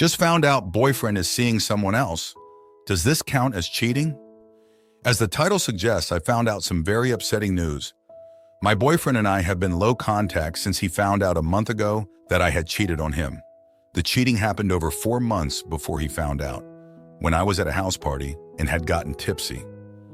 Just found out boyfriend is seeing someone else. Does this count as cheating? As the title suggests, I found out some very upsetting news. My boyfriend and I have been low contact since he found out a month ago that I had cheated on him. The cheating happened over 4 months before he found out, when I was at a house party and had gotten tipsy.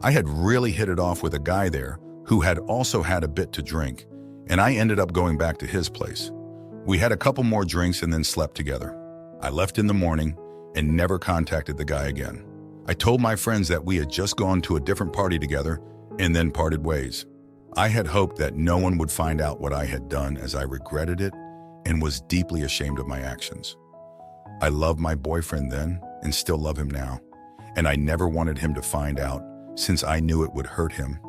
I had really hit it off with a guy there who had also had a bit to drink, and I ended up going back to his place. We had a couple more drinks and then slept together. I left in the morning and never contacted the guy again. I told my friends that we had just gone to a different party together and then parted ways. I had hoped that no one would find out what I had done, as I regretted it and was deeply ashamed of my actions. I loved my boyfriend then and still love him now, and I never wanted him to find out, since I knew it would hurt him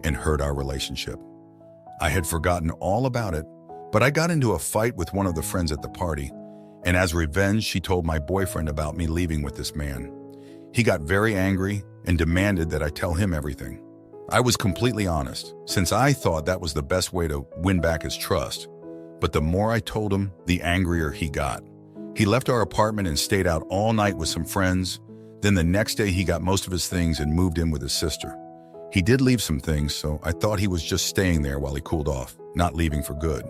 and hurt our relationship. I had forgotten all about it, but I got into a fight with one of the friends at the party, and as revenge, she told my boyfriend about me leaving with this man. He got very angry and demanded that I tell him everything. I was completely honest, since I thought that was the best way to win back his trust. But the more I told him, the angrier he got. He left our apartment and stayed out all night with some friends. Then the next day he got most of his things and moved in with his sister. He did leave some things, so I thought he was just staying there while he cooled off, not leaving for good.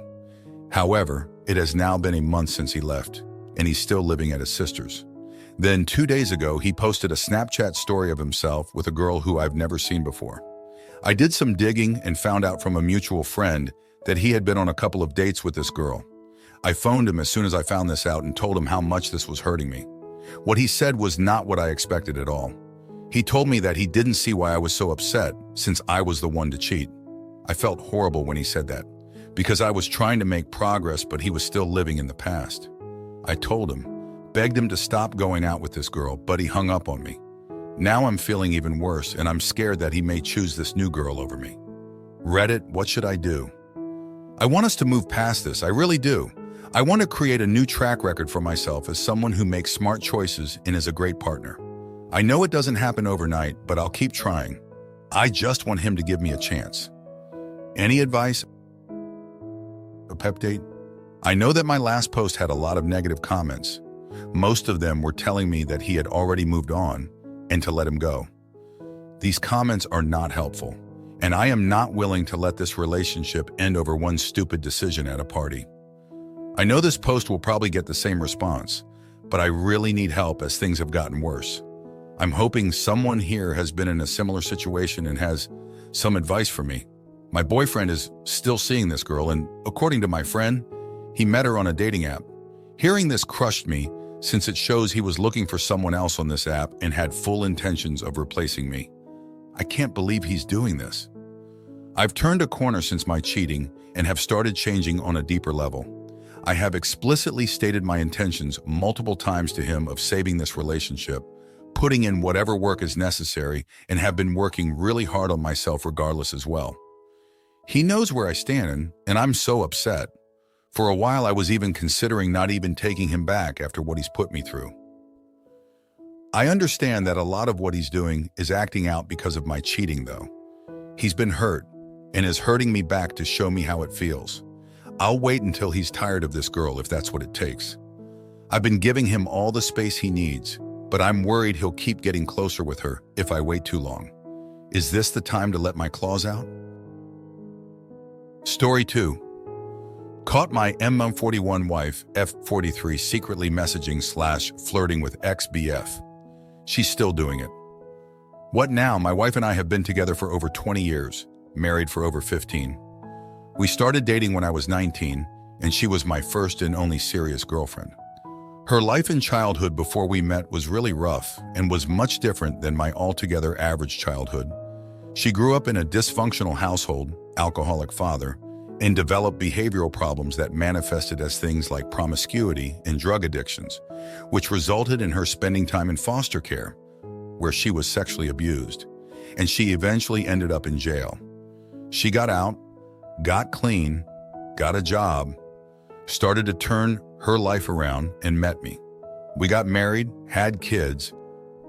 However, it has now been a month since he left, and he's still living at his sister's. Then 2 days ago, he posted a Snapchat story of himself with a girl who I've never seen before. I did some digging and found out from a mutual friend that he had been on a couple of dates with this girl. I phoned him as soon as I found this out and told him how much this was hurting me. What he said was not what I expected at all. He told me that he didn't see why I was so upset, since I was the one to cheat. I felt horrible when he said that, because I was trying to make progress, but he was still living in the past. I told him, begged him to stop going out with this girl, but he hung up on me. Now I'm feeling even worse, and I'm scared that he may choose this new girl over me. Reddit, what should I do? I want us to move past this, I really do. I want to create a new track record for myself as someone who makes smart choices and is a great partner. I know it doesn't happen overnight, but I'll keep trying. I just want him to give me a chance. Any advice? A pep date? I know that my last post had a lot of negative comments. Most of them were telling me that he had already moved on and to let him go. These comments are not helpful, and I am not willing to let this relationship end over one stupid decision at a party. I know this post will probably get the same response, but I really need help as things have gotten worse. I'm hoping someone here has been in a similar situation and has some advice for me. My boyfriend is still seeing this girl, and according to my friend, he met her on a dating app. Hearing this crushed me, since it shows he was looking for someone else on this app and had full intentions of replacing me. I can't believe he's doing this. I've turned a corner since my cheating and have started changing on a deeper level. I have explicitly stated my intentions multiple times to him of saving this relationship, putting in whatever work is necessary, and have been working really hard on myself regardless as well. He knows where I stand, and I'm so upset. For a while, I was even considering not even taking him back after what he's put me through. I understand that a lot of what he's doing is acting out because of my cheating, though. He's been hurt and is hurting me back to show me how it feels. I'll wait until he's tired of this girl if that's what it takes. I've been giving him all the space he needs, but I'm worried he'll keep getting closer with her if I wait too long. Is this the time to let my claws out? Story 2. Caught my M41 wife, F43, secretly messaging/flirting with ex-BF. She's still doing it. What now? My wife and I have been together for over 20 years, married for over 15. We started dating when I was 19, and she was my first and only serious girlfriend. Her life and childhood before we met was really rough and was much different than my altogether average childhood. She grew up in a dysfunctional household, alcoholic father, and developed behavioral problems that manifested as things like promiscuity and drug addictions, which resulted in her spending time in foster care, where she was sexually abused, and she eventually ended up in jail. She got out, got clean, got a job, started to turn her life around, and met me. We got married, had kids,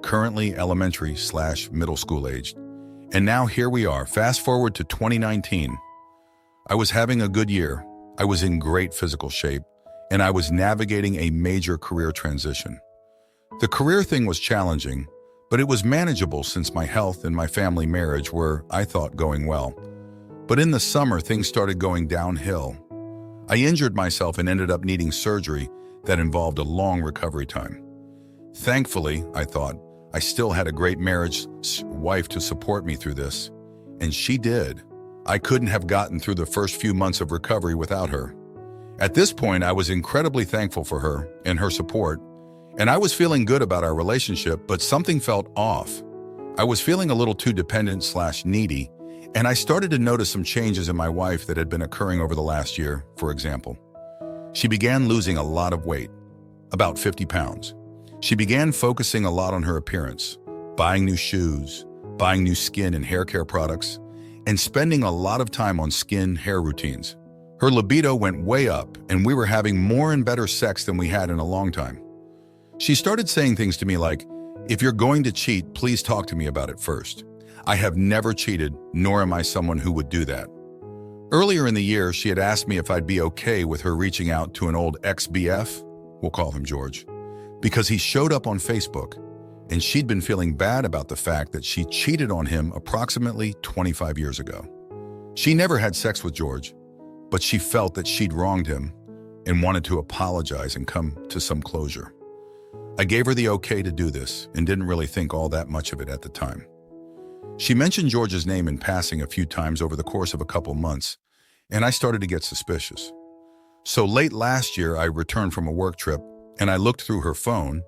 currently elementary/middle school aged, and now here we are. Fast forward to 2019. I was having a good year. I was in great physical shape, and I was navigating a major career transition. The career thing was challenging, but it was manageable since my health and my family marriage were, I thought, going well. But in the summer, things started going downhill. I injured myself and ended up needing surgery that involved a long recovery time. Thankfully, I thought, I still had a great marriage wife to support me through this, and she did. I couldn't have gotten through the first few months of recovery without her. At this point, I was incredibly thankful for her and her support, and I was feeling good about our relationship, but something felt off. I was feeling a little too dependent/needy, and I started to notice some changes in my wife that had been occurring over the last year. For example, she began losing a lot of weight, about 50 pounds. She began focusing a lot on her appearance, buying new shoes, buying new skin and hair care products, and spending a lot of time on hair routines. Her libido went way up, and we were having more and better sex than we had in a long time. She started saying things to me like, "If you're going to cheat, please talk to me about it first. I have never cheated, nor am I someone who would do that." Earlier in the year, she had asked me if I'd be okay with her reaching out to an old ex-BF, we'll call him George, because he showed up on Facebook, and she'd been feeling bad about the fact that she cheated on him approximately 25 years ago. She never had sex with George, but she felt that she'd wronged him and wanted to apologize and come to some closure. I gave her the okay to do this and didn't really think all that much of it at the time. She mentioned George's name in passing a few times over the course of a couple months, and I started to get suspicious. So late last year, I returned from a work trip, and I looked through her phone.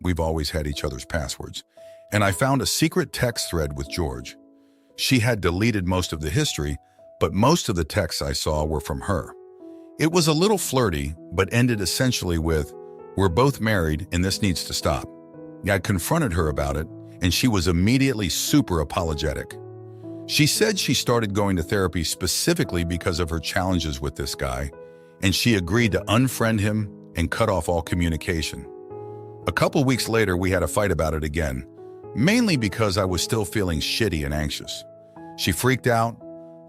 We've always had each other's passwords, and I found a secret text thread with George. She had deleted most of the history, but most of the texts I saw were from her. It was a little flirty, but ended essentially with, "We're both married and this needs to stop." I confronted her about it, and she was immediately super apologetic. She said she started going to therapy specifically because of her challenges with this guy, and she agreed to unfriend him and cut off all communication. A couple weeks later, we had a fight about it again, mainly because I was still feeling shitty and anxious. She freaked out,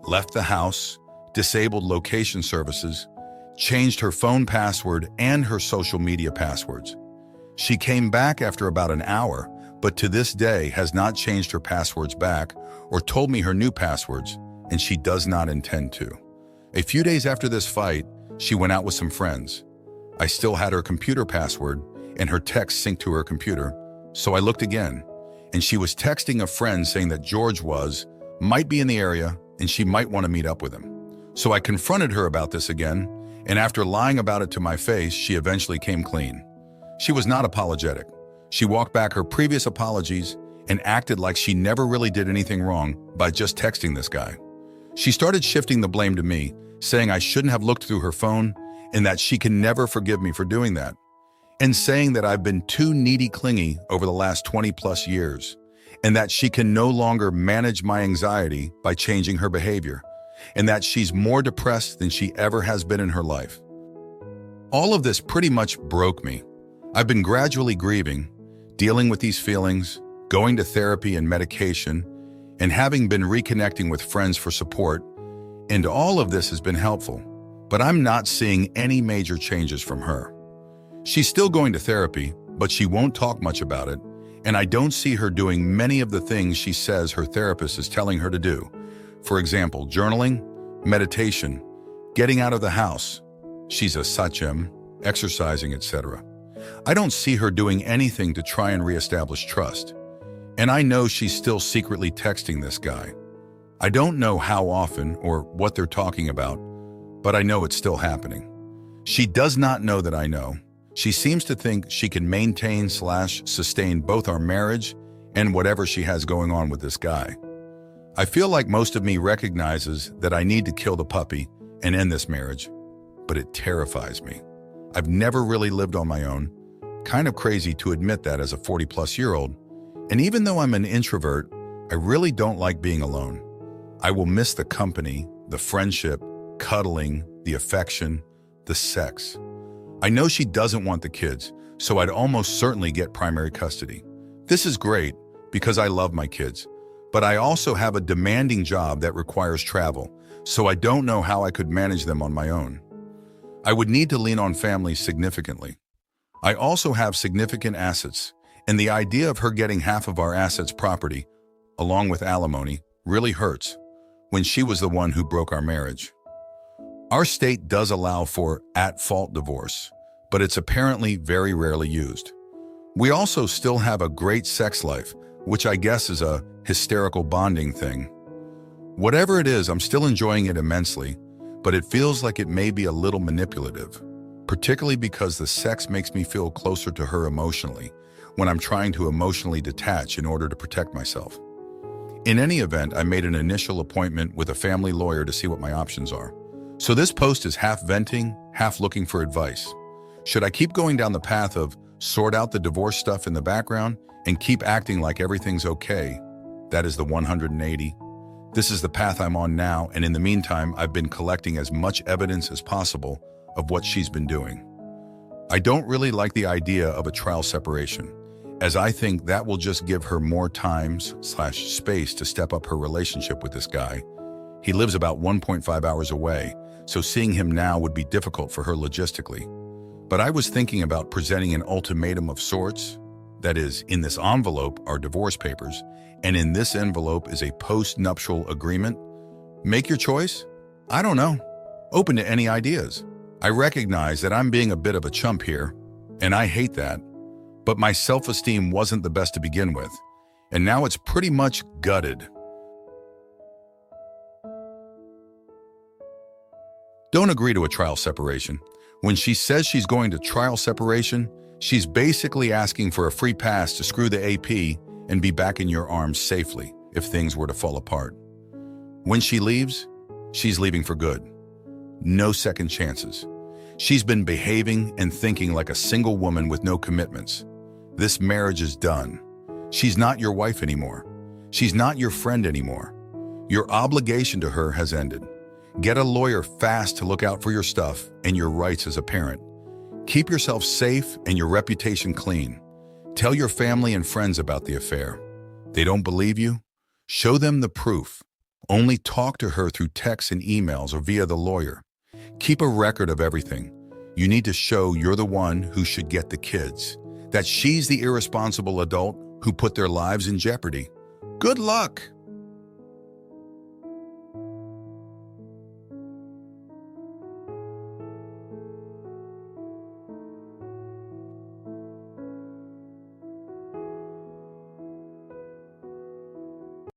left the house, disabled location services, changed her phone password and her social media passwords. She came back after about an hour, but to this day has not changed her passwords back or told me her new passwords, and she does not intend to. A few days after this fight, she went out with some friends. I still had her computer password and her text synced to her computer, so I looked again, and she was texting a friend saying that George might be in the area and she might want to meet up with him. So I confronted her about this again, and after lying about it to my face, she eventually came clean. She was not apologetic. She walked back her previous apologies and acted like she never really did anything wrong by just texting this guy. She started shifting the blame to me, saying I shouldn't have looked through her phone and that she can never forgive me for doing that, and saying that I've been too needy clingy over the last 20 plus years, and that she can no longer manage my anxiety by changing her behavior, and that she's more depressed than she ever has been in her life. All of this pretty much broke me. I've been gradually grieving, dealing with these feelings, going to therapy and medication, and having been reconnecting with friends for support, and all of this has been helpful, but I'm not seeing any major changes from her. She's still going to therapy, but she won't talk much about it, and I don't see her doing many of the things she says her therapist is telling her to do. For example, journaling, meditation, getting out of the house. She's a sachem, exercising, etc. I don't see her doing anything to try and reestablish trust. And I know she's still secretly texting this guy. I don't know how often or what they're talking about, but I know it's still happening. She does not know that I know. She seems to think she can maintain/sustain both our marriage and whatever she has going on with this guy. I feel like most of me recognizes that I need to kill the puppy and end this marriage, but it terrifies me. I've never really lived on my own. Kind of crazy to admit that as a 40-plus-year-old. And even though I'm an introvert, I really don't like being alone. I will miss the company, the friendship, cuddling, the affection, the sex. I know she doesn't want the kids, so I'd almost certainly get primary custody. This is great because I love my kids, but I also have a demanding job that requires travel, so I don't know how I could manage them on my own. I would need to lean on family significantly. I also have significant assets, and the idea of her getting half of our assets' property, along with alimony, really hurts when she was the one who broke our marriage. Our state does allow for at-fault divorce, but it's apparently very rarely used. We also still have a great sex life, which I guess is a hysterical bonding thing. Whatever it is, I'm still enjoying it immensely, but it feels like it may be a little manipulative, particularly because the sex makes me feel closer to her emotionally when I'm trying to emotionally detach in order to protect myself. In any event, I made an initial appointment with a family lawyer to see what my options are. So this post is half venting, half looking for advice. Should I keep going down the path of sort out the divorce stuff in the background and keep acting like everything's okay? That is the 180. This is the path I'm on now, and in the meantime, I've been collecting as much evidence as possible of what she's been doing. I don't really like the idea of a trial separation, as I think that will just give her more time/space to step up her relationship with this guy. He lives about 1.5 hours away, so seeing him now would be difficult for her logistically. But I was thinking about presenting an ultimatum of sorts. That is, in this envelope are divorce papers, and in this envelope is a post-nuptial agreement. Make your choice? I don't know. Open to any ideas. I recognize that I'm being a bit of a chump here, and I hate that. But my self-esteem wasn't the best to begin with, and now it's pretty much gutted. Don't agree to a trial separation. When she says she's going to trial separation, she's basically asking for a free pass to screw the AP and be back in your arms safely if things were to fall apart. When she leaves, she's leaving for good. No second chances. She's been behaving and thinking like a single woman with no commitments. This marriage is done. She's not your wife anymore. She's not your friend anymore. Your obligation to her has ended. Get a lawyer fast to look out for your stuff and your rights as a parent. Keep yourself safe and your reputation clean. Tell your family and friends about the affair. They don't believe you? Show them the proof. Only talk to her through texts and emails or via the lawyer. Keep a record of everything. You need to show you're the one who should get the kids, that she's the irresponsible adult who put their lives in jeopardy. Good luck!